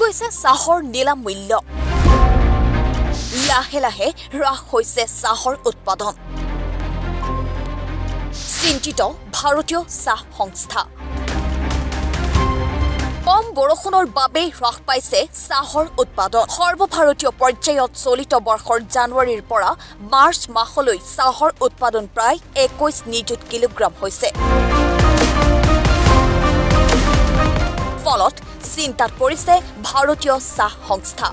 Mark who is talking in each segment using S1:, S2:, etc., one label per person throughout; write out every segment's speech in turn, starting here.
S1: গৈছে চাহৰ নিলাম মূল্য লাহে লাহে হ্ৰাস হৈছে চাহৰ উৎপাদন চিন্তিত ভাৰতীয় চাহ সংস্থা কম বৰষুণৰ বাবে হ্ৰাস পাইছে চাহৰ উৎপাদন সৰ্বভাৰতীয় পৰ্যায়ত চলিত বৰ্ষৰ জানুৱাৰীৰ পৰা মাৰ্চ মাহলৈ চাহৰ উৎপাদন প্ৰায় 21 নিযুত কিলোগ্ৰাম হৈছে ফলত চিন্তাত পৰিছে ভাৰতীয় চাহ সংস্থা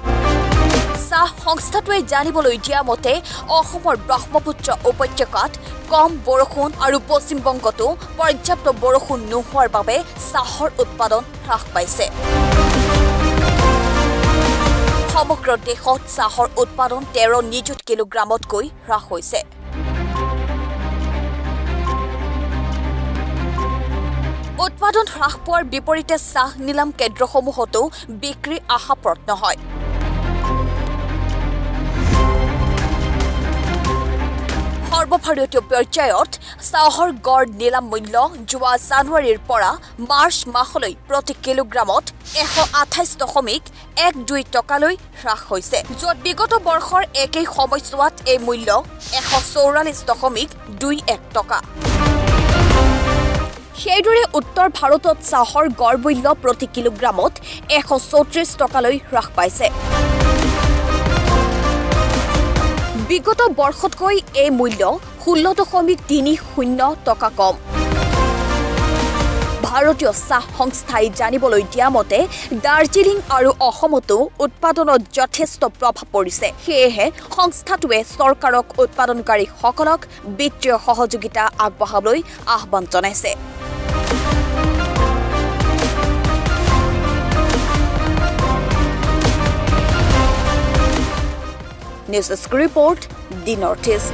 S1: চাহ সংস্থাটোৱে জানিবলৈ দিয়া মতে অসমৰ ব্ৰহ্মপুত্ৰ উপত্যকাত কম বৰষুণ আৰু পশ্চিম বংগতো পৰ্যাপ্ত বৰষুণ নোহোৱাৰ বাবে চাহৰ উৎপাদন হ্ৰাস পাইছে সমগ্ৰ দেশত চাহৰ উৎপাদন 13 নিযুত কিলোগ্ৰামতকৈ হ্ৰাস হৈছে উৎপাদন হ্ৰাস পোৱাৰ বিপৰীতে চাহ নিলাম কেন্দ্ৰসমূহতো বিক্ৰী আশাপ্ৰদ নহয় সৰ্বভাৰতীয় পৰ্যায়ত চাহৰ গড় নিলাম মূল্য যোৱা জানুৱাৰীৰ পৰা মাৰ্চ মাহলৈ প্ৰতি কিলোগ্ৰামত 128.12 টকালৈ হ্ৰাস হৈছে য'ত বিগত বৰ্ষৰ একেই সময়ছোৱাত এই মূল্য 144.21 টকা সেইদৰে উত্তৰ ভাৰতত চাহৰ গড় মূল্য প্ৰতি কিলোগ্ৰামত 134 টকালৈ হ্ৰাস পাইছে বিগত বৰ্ষতকৈ এই মূল্য 16.30 টকা কম ভাৰতীয় চাহ সংস্থাই জানিবলৈ দিয়া মতে দাৰ্জিলিং আৰু অসমতো উৎপাদনত যথেষ্ট প্ৰভাৱ পৰিছে সেয়েহে সংস্থাটোৱে চৰকাৰক উৎপাদনকাৰীসকলক বিত্তীয় সহযোগিতা আগবঢ়াবলৈ আহ্বান জনাইছে News Desk Report, The Northeast.